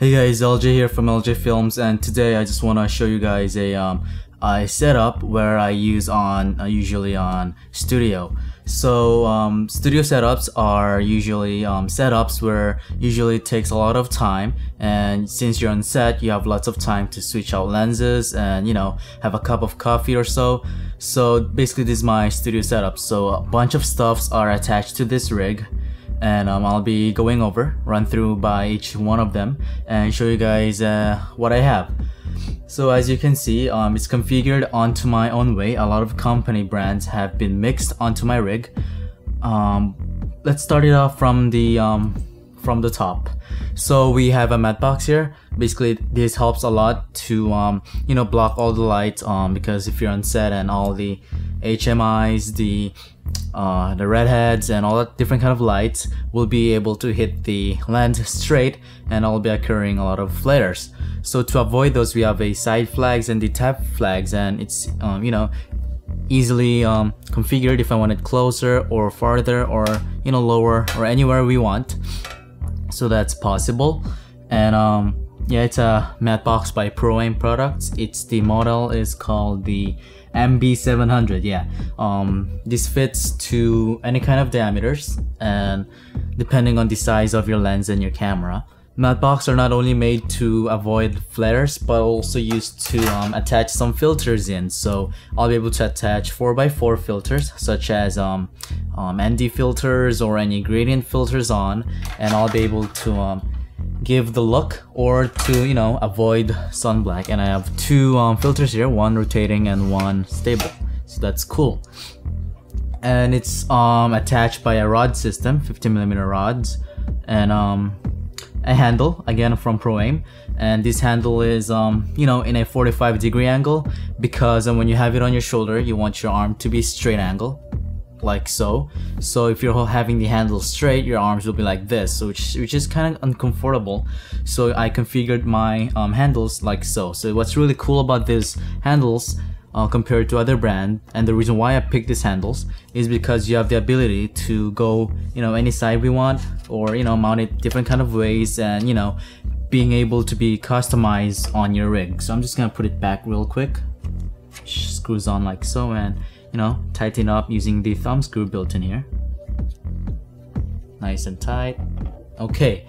Hey guys, LJ here from LJ Films, and today I just want to show you guys a setup where I use usually on studio. So studio setups are usually setups where usually it takes a lot of time, and since you're on set you have lots of time to switch out lenses and have a cup of coffee or so. So basically this is my studio setup. So a bunch of stuffs are attached to this rig, and I'll be going run through by each one of them and show you guys what I have. So as you can see, it's configured onto my own way. A lot of company brands have been mixed onto my rig. Let's start it off from the top. So we have a Mattebox here. Basically this helps a lot to block all the light, because if you're on set and all the HMIs, the redheads and all that different kind of lights will be able to hit the lens straight, and I'll be occurring a lot of flares. So to avoid those, we have a side flags and the tap flags, and it's easily configured if I want it closer or farther or lower or anywhere we want. So that's possible. And yeah, it's a Mattebox by Proaim products. The model is called the MB700. Yeah, this fits to any kind of diameters, and depending on the size of your lens and your camera. Mattebox are not only made to avoid flares, but also used to attach some filters in. So I'll be able to attach 4x4 filters, such as ND filters or any gradient filters on, and I'll be able to give the look or to avoid sunblack. And I have two filters here, one rotating and one stable, so that's cool. And it's attached by a rod system, 50mm rods, and a handle again from Proaim. And this handle is in a 45-degree angle, because when you have it on your shoulder you want your arm to be straight angle, like so. So if you're having the handle straight, your arms will be like this, so which is kind of uncomfortable. So I configured my handles like so. So what's really cool about these handles compared to other brand, and the reason why I picked these handles, is because you have the ability to go any side we want, or mount it different kind of ways, and being able to be customized on your rig. So I'm just gonna put it back real quick. Screws on like so, and tighten up using the thumb screw built in here. Nice and tight. Okay,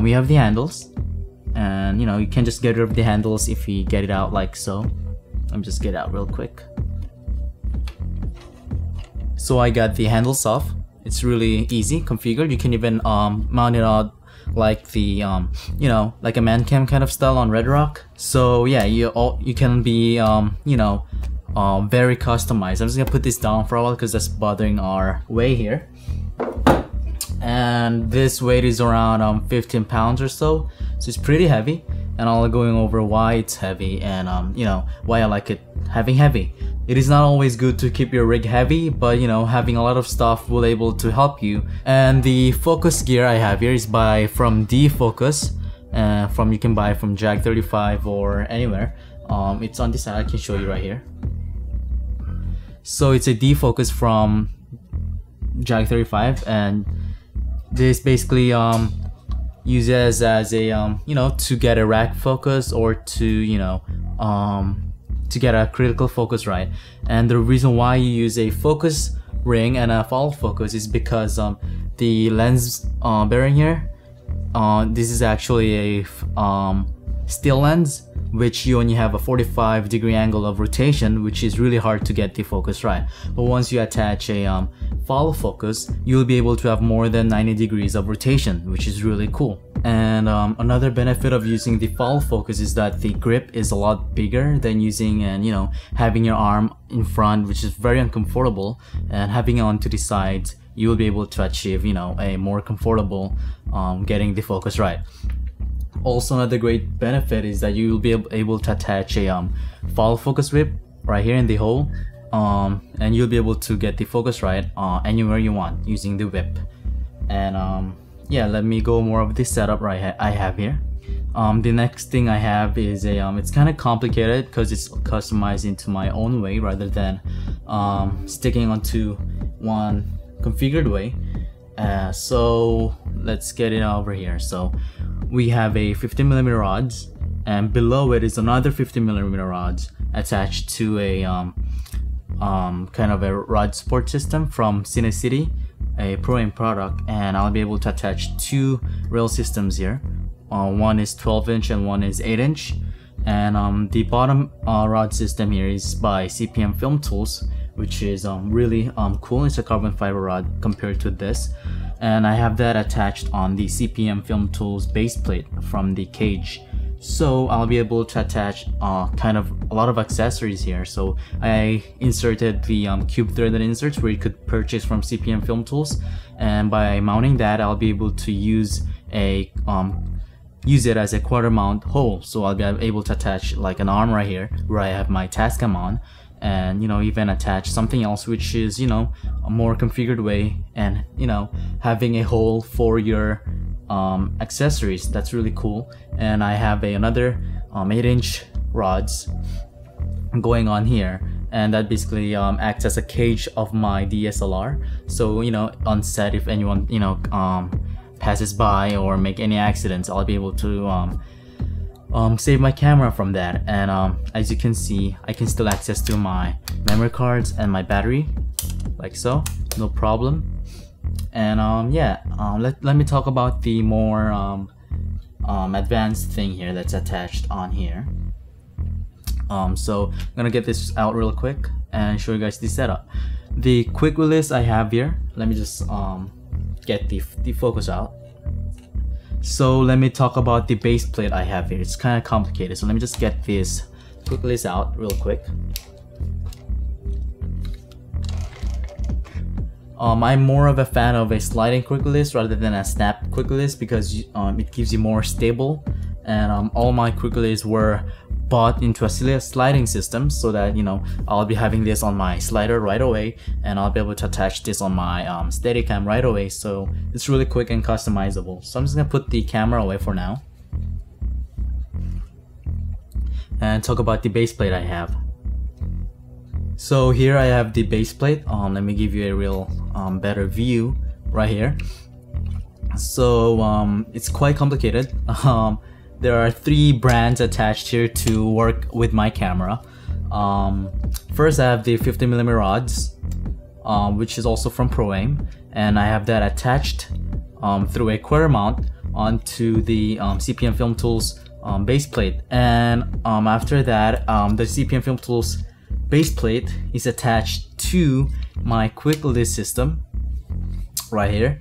we have the handles, and you can just get rid of the handles if you get it out like so. Let me just get out real quick. So I got the handles off. It's really easy configured. You can even mount it out like the like a man cam kind of style on Red Rock. So yeah, you can be very customized. I'm just gonna put this down for a while because that's bothering our way here. And this weight is around 15 pounds or so, so it's pretty heavy. And I'll be going over why it's heavy, and why I like it having heavy. It is not always good to keep your rig heavy, but having a lot of stuff will able to help you. And the focus gear I have here is from DFocus, you can buy from Jag35 or anywhere. It's on this side. I can show you right here. So it's a DFocus from Jag35, and this basically uses as a to get a rack focus, or to get a critical focus right. And the reason why you use a focus ring and a follow focus is because the lens bearing here, this is actually a steel lens, which you only have a 45-degree angle of rotation, which is really hard to get the focus right. But once you attach a follow focus, you'll be able to have more than 90 degrees of rotation, which is really cool. And another benefit of using the follow focus is that the grip is a lot bigger than using and having your arm in front, which is very uncomfortable. And having it on to the sides, you will be able to achieve a more comfortable getting the focus right. Also, another great benefit is that you will be able to attach a follow focus whip right here in the hole, and you'll be able to get the focus right anywhere you want using the whip. And yeah, let me go more of this setup I have here. The next thing I have is it's kind of complicated because it's customized into my own way rather than sticking onto one configured way. So let's get it over here. So we have a 50mm rods, and below it is another 50mm rods attached to a kind of a rod support system from City, a Proaim product, and I'll be able to attach two rail systems here. One is 12-inch and one is 8-inch, and the bottom rod system here is by CPM Filmtools, which is really cool. It's a carbon fiber rod compared to this, and I have that attached on the CPM Filmtools base plate from the cage. So I'll be able to attach kind of a lot of accessories here. So I inserted the cube threaded inserts where you could purchase from CPM Filmtools, and by mounting that, I'll be able to use it as a quarter mount hole. So I'll be able to attach like an arm right here where I have my Tascam on, and even attach something else which is a more configured way, and having a hole for your accessories. That's really cool. And I have another 8-inch rods going on here, and that basically acts as a cage of my DSLR. So on set, if anyone passes by or make any accidents, I'll be able to save my camera from that. And as you can see, I can still access through my memory cards and my battery like so, no problem. And let me talk about the more advanced thing here that's attached on here. So I'm gonna get this out real quick and show you guys the setup. The quick release I have here, let me just get the focus out. So let me talk about the base plate I have here. It's kind of complicated, so let me just get this quick release out real quick. I'm more of a fan of a sliding quick release rather than a snap quick release because it gives you more stable, and all my quick release were bought into a sliding system, so that I'll be having this on my slider right away, and I'll be able to attach this on my Steadicam right away. So it's really quick and customizable. So I'm just gonna put the camera away for now and talk about the base plate I have. So here I have the base plate. Let me give you a real better view right here. So it's quite complicated. There are 3 brands attached here to work with my camera. First, I have the 50mm rods, which is also from Proaim, and I have that attached through a quarter mount onto the CPM Filmtools base plate. And after that, the CPM Filmtools base plate is attached to my quick release system right here,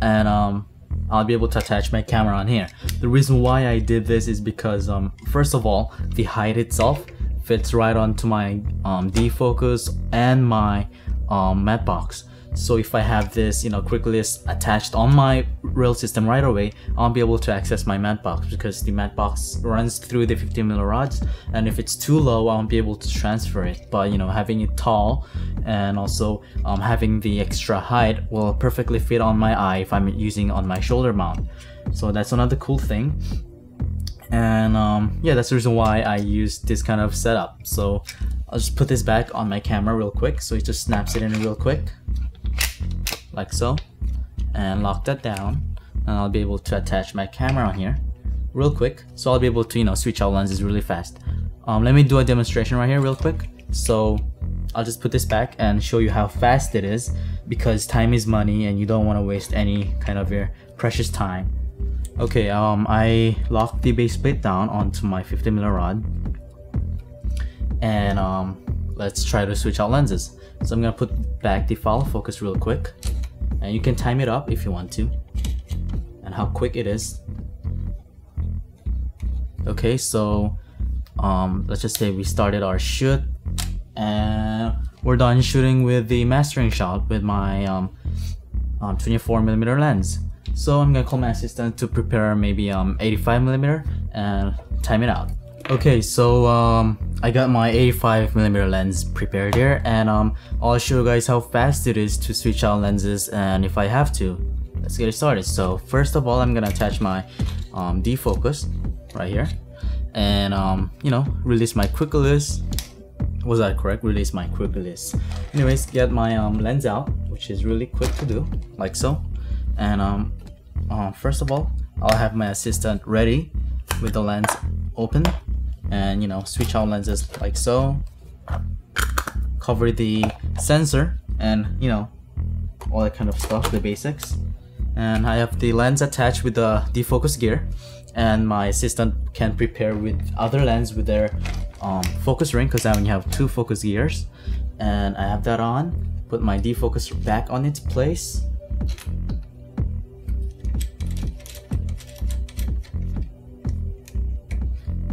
and I'll be able to attach my camera on here. The reason why I did this is because first of all, the height itself fits right onto my DFocus and my Mattebox. So if I have this quick release attached on my rail system right away, I'll be able to access my Mattebox because the Mattebox runs through the 50mm rods, and if it's too low, I won't be able to transfer it. But having it tall and also having the extra height will perfectly fit on my eye if I'm using on my shoulder mount. So that's another cool thing. And yeah, that's the reason why I use this kind of setup. So I'll just put this back on my camera real quick, so it just snaps it in real quick like so, and lock that down, and I'll be able to attach my camera on here real quick. So I'll be able to switch out lenses really fast. Let me do a demonstration right here real quick. So I'll just put this back and show you how fast it is, because time is money and you don't want to waste any kind of your precious time. Okay, I locked the base plate down onto my 50mm rod, and let's try to switch out lenses. So I'm gonna put back the follow focus real quick, and you can time it up if you want to, and how quick it is. Okay, so let's just say we started our shoot, and we're done shooting with the mastering shot with my 24mm lens. So I'm gonna call my assistant to prepare maybe 85mm and time it out. Okay, so I got my 85mm lens prepared here, and I'll show you guys how fast it is to switch out lenses, and if I have to. Let's get it started. So first of all, I'm gonna attach my DFocus right here, and release my quick release. Was that correct? Release my quick release. Anyways, get my lens out, which is really quick to do, like so. And first of all, I'll have my assistant ready with the lens open, and switch out lenses like so, cover the sensor, and all that kind of stuff, the basics. And I have the lens attached with the defocus gear, and my assistant can prepare with other lens with their focus ring, because I only have 2 focus gears. And I have that on, put my defocus back on its place,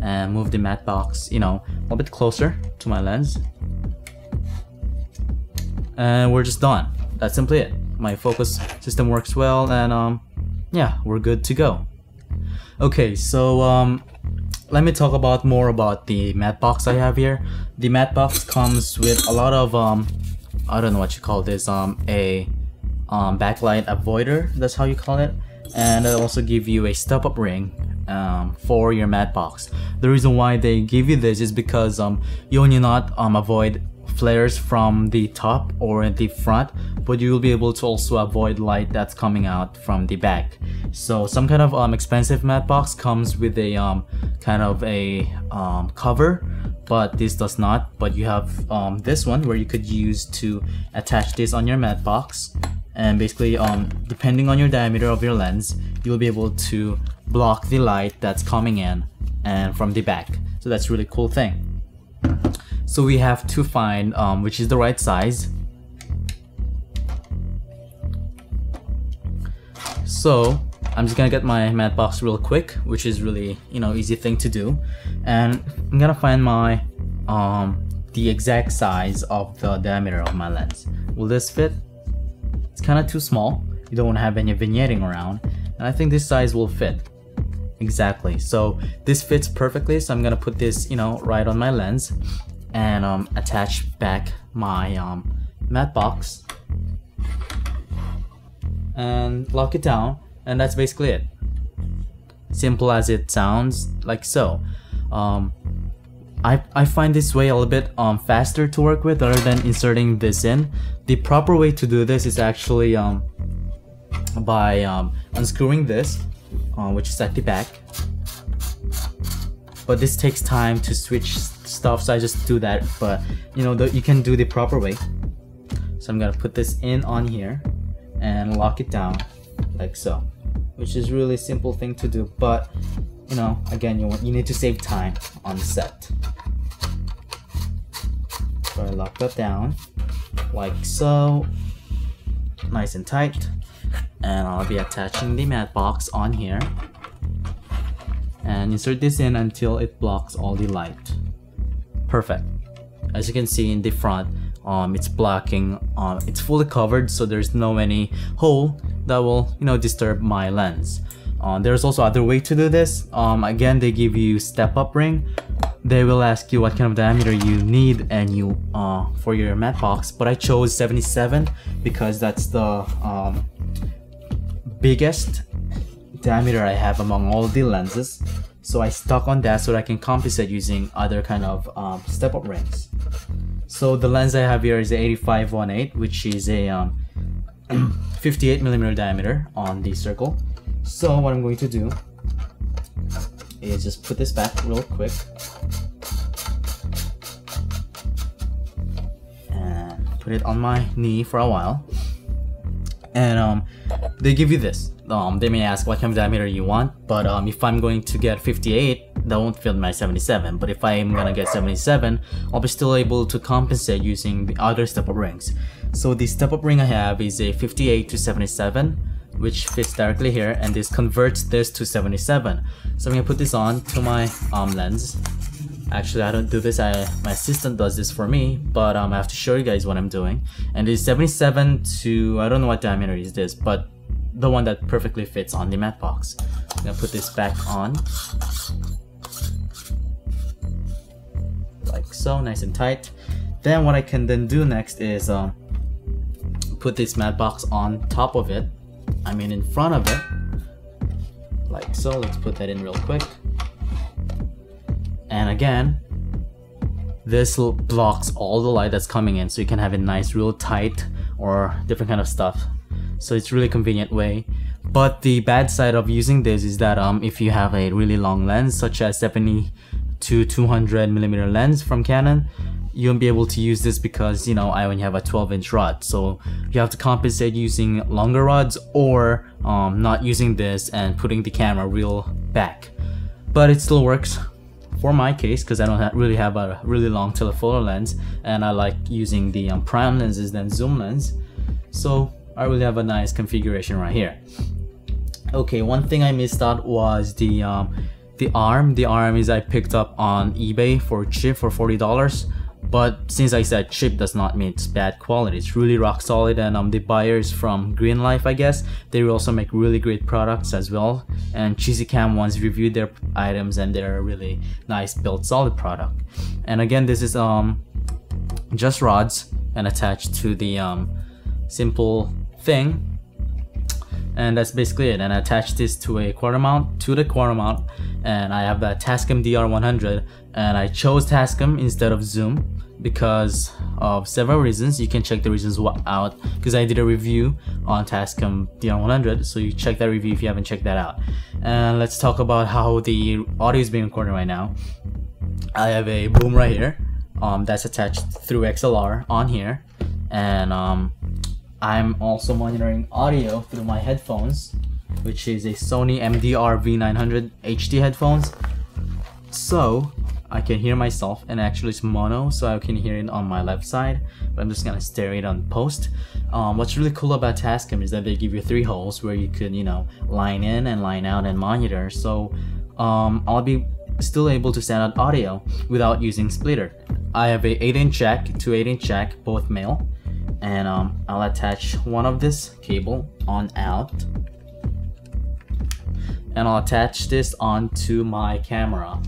and move the Mattebox a little bit closer to my lens, and we're just done. That's simply it. My focus system works well, and yeah, we're good to go. Okay, so let me talk about more about the Mattebox I have here. The Mattebox comes with a lot of I don't know what you call this, a backlight avoider, that's how you call it, and they also give you a step-up ring for your Mattebox. The reason why they give you this is because you only not avoid flares from the top or the front, but you will be able to also avoid light that's coming out from the back. So some kind of expensive Mattebox comes with a kind of a cover, but this does not. But you have this one where you could use to attach this on your Mattebox, and basically depending on your diameter of your lens, you'll be able to block the light that's coming in and from the back. So that's a really cool thing. So we have to find which is the right size. So I'm just gonna get my Mattebox real quick, which is really easy thing to do, and I'm gonna find my the exact size of the diameter of my lens. Will this fit? It's kind of too small. You don't want to have any vignetting around, and I think this size will fit exactly. So this fits perfectly, so I'm gonna put this right on my lens and attach back my Mattebox and lock it down, and that's basically it. Simple as it sounds, like so. I find this way a little bit faster to work with rather than inserting this in. The proper way to do this is actually by unscrewing this, which is at the back. But this takes time to switch stuff, so I just do that. But you can do the proper way. So I'm gonna put this in on here and lock it down like so, which is really simple thing to do. But again, you need to save time on the set. So I lock that down like so, nice and tight, and I'll be attaching the Mattebox on here and insert this in until it blocks all the light. Perfect. As you can see in the front, it's blocking, it's fully covered, so there's no any hole that will disturb my lens. There's also other way to do this. Again, they give you step-up ring. They will ask you what kind of diameter you need and for your Mattebox, but I chose 77 because that's the biggest diameter I have among all the lenses. So I stuck on that so that I can compensate using other kind of step-up rings. So the lens I have here is a 85-1/8, which is a 58mm diameter on the circle. So what I'm going to do is just put this back real quick and put it on my knee for a while. And they give you this. They may ask what kind of diameter you want, but if I'm going to get 58, that won't fit my 77. But if I'm gonna get 77, I'll be still able to compensate using the other step-up rings. So the step-up ring I have is a 58 to 77, which fits directly here, and this converts this to 77. So I'm gonna put this on to my lens. Actually, I don't do this, my assistant does this for me, but I have to show you guys what I'm doing. And it's 77 to, I don't know what diameter is this, but the one that perfectly fits on the Mattebox. I'm gonna put this back on like so, nice and tight. Then what I can then do next is put this Mattebox on top of it, I mean in front of it, like so. Let's put that in real quick. And again, this blocks all the light that's coming in, so you can have it nice, real tight, or different kind of stuff. So it's really convenient way. But the bad side of using this is that if you have a really long lens, such as 70 to 200 millimeter lens from Canon, you won't be able to use this because, you know, I only have a 12-inch rod. So you have to compensate using longer rods, or not using this and putting the camera real back. But it still works for my case because I don't really have a really long telephoto lens, and I like using the prime lenses than zoom lens. So I really have a nice configuration right here. Okay, one thing I missed out was the arm. The arm is I picked up on eBay for cheap for $40. But since I said cheap does not mean it's bad quality, it's really rock solid. And the buyers from Green Life, I guess, they also make really great products as well. And Cheesy Cam once reviewed their items and they're a really nice built solid product. And again, this is just rods and attached to the simple thing, and that's basically it. And I attached this to a quarter mount, and I have that Tascam DR100, and I chose Tascam instead of zoom because of several reasons. You can check the reasons out because I did a review on Tascam DR100, so you check that review if you haven't checked that out. And let's talk about how the audio is being recorded right now. I have a boom right here that's attached through XLR on here, and I'm also monitoring audio through my headphones, which is a Sony MDR V900 HD headphones. So I can hear myself, and actually it's mono, so I can hear it on my left side, but I'm just gonna stare it on post. What's really cool about Tascam is that they give you 3 holes where you could, you know, line in and line out and monitor. So I'll be still able to send out audio without using splitter. I have a 8-inch jack to 8-inch jack, both male, and I'll attach one of this cable on out, and I'll attach this onto my camera.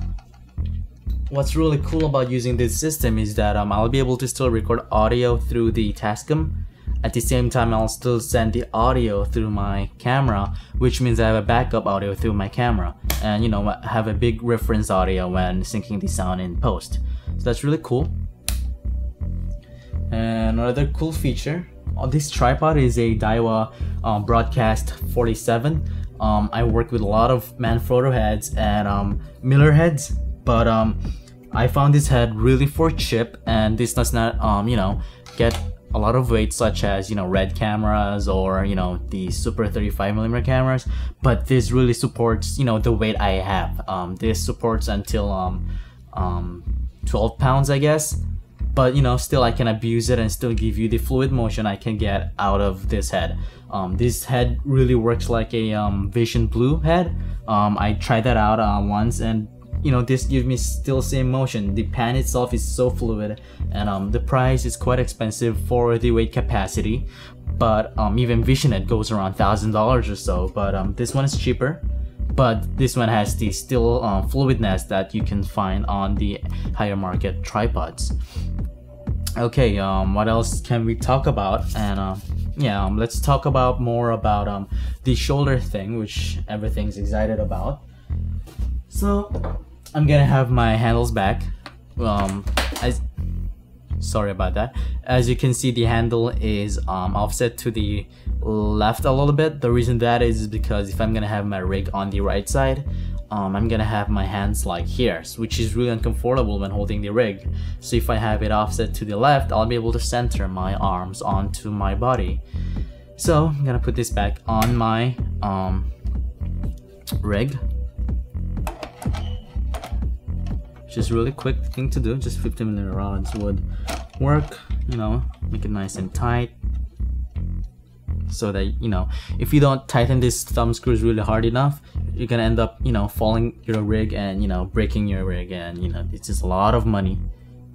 What's really cool about using this system is that I'll be able to still record audio through the Tascam. At the same time, I'll still send the audio through my camera, which means I have a backup audio through my camera, and, you know, have a big reference audio when syncing the sound in post. So that's really cool. And another cool feature, this tripod is a Daiwa Broadcast 47. I work with a lot of Manfrotto heads and Miller heads, but I found this head really for cheap, and this does not you know, get a lot of weight such as, you know, RED cameras or, you know, the super 35mm cameras, but this really supports, you know, the weight I have. This supports until 12 pounds, I guess. But, you know, still I can abuse it and still give you the fluid motion I can get out of this head. This head really works like a Vision Blue head. I tried that out once, and, you know, this gives me still same motion. The pan itself is so fluid, and the price is quite expensive for the weight capacity. But even Vision Head goes around $1,000 or so. But this one is cheaper. But this one has the still fluidness that you can find on the higher market tripods. Okay, what else can we talk about? And yeah, let's talk about more about the shoulder thing, which everything's excited about. So I'm gonna have my handles back. Sorry about that. As you can see, the handle is offset to the left a little bit. The reason that is because if I'm gonna have my rig on the right side, I'm gonna have my hands like here, which is really uncomfortable when holding the rig. So if I have it offset to the left, I'll be able to center my arms onto my body. So I'm gonna put this back on my rig. Just really quick thing to do, just 50mm rods would work, you know, make it nice and tight, so that, you know, if you don't tighten these thumb screws really hard enough, you're gonna end up, you know, falling your rig and, you know, breaking your rig, and, you know, it's just a lot of money.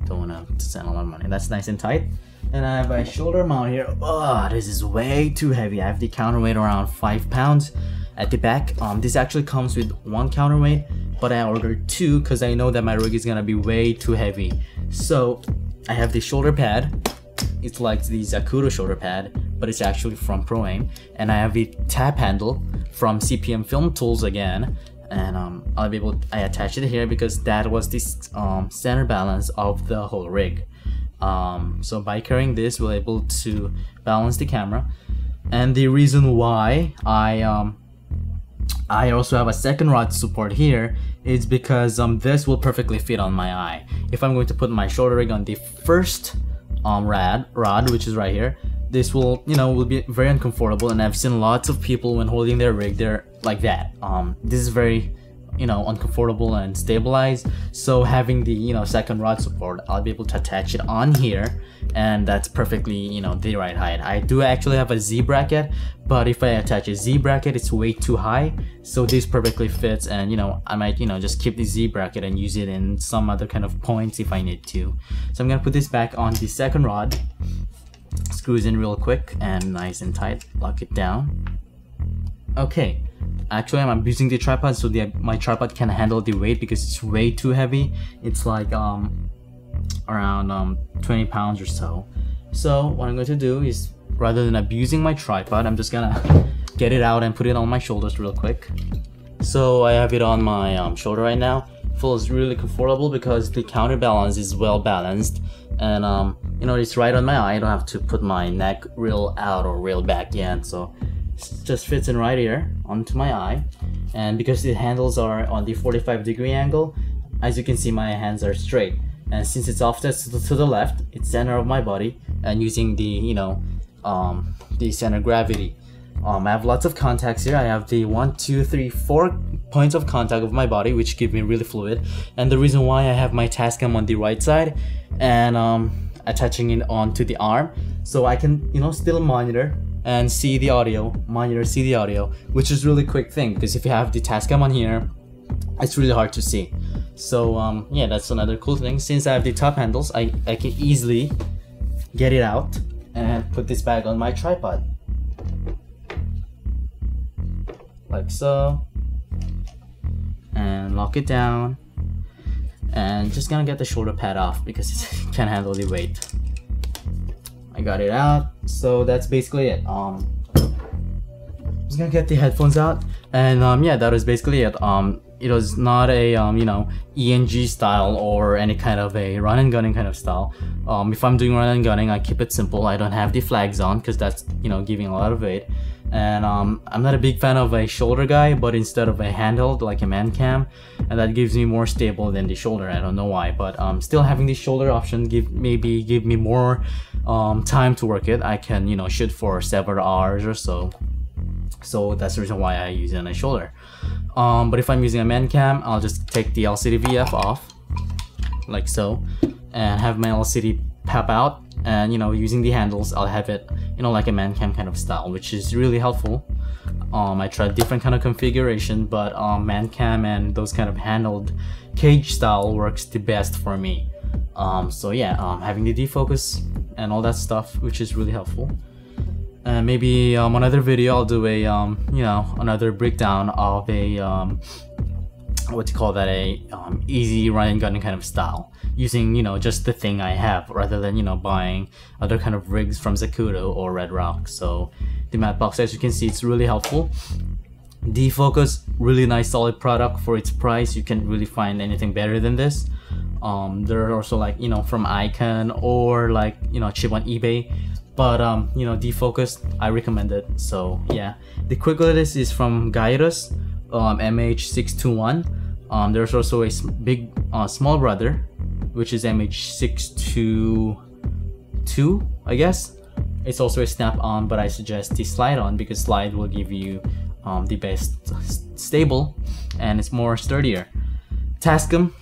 Don't want to spend a lot of money. That's nice and tight. And I have a shoulder mount here. Oh, this is way too heavy. I have the counterweight around 5 pounds at the back. This actually comes with 1 counterweight, but I ordered 2 because I know that my rig is gonna be way too heavy. So I have the shoulder pad. It's like the Zacuto shoulder pad, but it's actually from Proaim. And I have the tap handle from CPM Filmtools again, and I'll be able, I attached it here because that was the center balance of the whole rig. So by carrying this, we're able to balance the camera. And the reason why I I also have a second rod support here. It's because this will perfectly fit on my eye. If I'm going to put my shoulder rig on the first rod, which is right here, this will, will be very uncomfortable, and I've seen lots of people when holding their rig, they're like that. This is very, uncomfortable and stabilized. So having the, second rod support, I'll be able to attach it on here, and that's perfectly, the right height. I do actually have a Z bracket, but if I attach a Z bracket, it's way too high. So this perfectly fits, and I might, just keep the Z bracket and use it in some other kind of points if I need to. So I'm gonna put this back on the second rod. Screws in real quick and nice and tight. Lock it down. Okay. Actually, I'm abusing the tripod, so my tripod can handle the weight because it's way too heavy. It's like around 20 pounds or so. So what I'm going to do is, rather than abusing my tripod, I'm just gonna get it out and put it on my shoulders real quick. So I have it on my shoulder right now. Feels really comfortable because the counterbalance is well balanced, and it's right on my eye. I don't have to put my neck real out or real back yet, so it just fits in right here onto my eye. And because the handles are on the 45-degree angle, as you can see, my hands are straight, and since it's off to the left, it's center of my body, and using the the center of gravity. I have lots of contacts here. I have the 1, 2, 3, 4 points of contact of my body, which keep me really fluid. And the reason why I have my Tascam on the right side and attaching it onto the arm, so I can still monitor and see the audio, which is really quick thing, because if you have the Tascam on here, it's really hard to see. So yeah, that's another cool thing. Since I have the top handles, I can easily get it out and put this back on my tripod. Like so, and lock it down, and just gonna get the shoulder pad off because it can't handle the weight. I got it out, so that's basically it. Just gonna get the headphones out, and yeah, that was basically it. It was not a ENG style or any kind of a run and gunning kind of style. If I'm doing run and gunning, I keep it simple. I don't have the flags on because that's giving a lot of weight. And I'm not a big fan of a shoulder guy, but instead of a handheld like a man cam, and that gives me more stable than the shoulder. I don't know why, but still having the shoulder option maybe give me more time to work it. I can shoot for several hours or so. So that's the reason why I use it on a shoulder. But if I'm using a man cam, I'll just take the LCDVF off, like so, and have my LCD pop out. And using the handles, I'll have it like a man cam kind of style, which is really helpful. I tried different kind of configuration, but man cam and those kind of handled cage style works the best for me. So yeah, having the defocus and all that stuff, which is really helpful. And maybe another video I'll do a another breakdown of a what you call that, a easy run and gunning kind of style, using just the thing I have, rather than buying other kind of rigs from Zacuto or Red Rock. So the Mattebox, as you can see, it's really helpful. DFocus, really nice solid product for its price. You can't really find anything better than this. There are also like from Icon or like cheap on eBay, but DFocus, I recommend it. So yeah, the quick list is from Giottos, MH621. There's also a big small brother, which is MH622, I guess. It's also a snap-on, but I suggest the slide-on because slide will give you the best stable, and it's more sturdier. Tascam,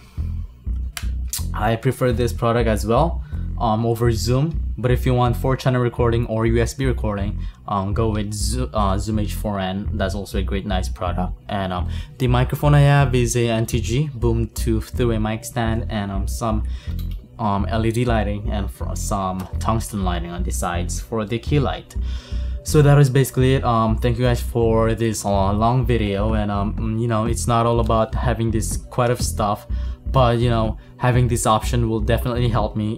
I prefer this product as well over Zoom, but if you want 4-channel recording or USB recording, go with Zoom H4n. That's also a great nice product. And the microphone I have is a NTG boom tube through a mic stand, and some LED lighting and some tungsten lighting on the sides for the key light. So that is basically it. Thank you guys for this long video, and it's not all about having this quite of stuff, but having this option will definitely help me.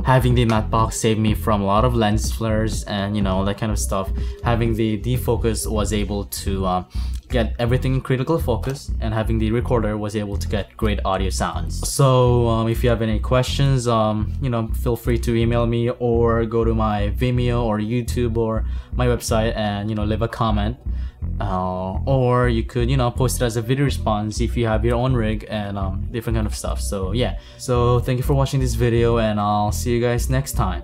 Having the Mattebox saved me from a lot of lens flares and that kind of stuff. Having the defocus was able to get everything in critical focus, and having the recorder was able to get great audio sounds. So if you have any questions, you know, feel free to email me or go to my Vimeo or YouTube or my website and, you know, leave a comment. Or you could, you know, post it as a video response if you have your own rig and different kind of stuff. So yeah, so thank you for watching this video, and I'll see you guys next time.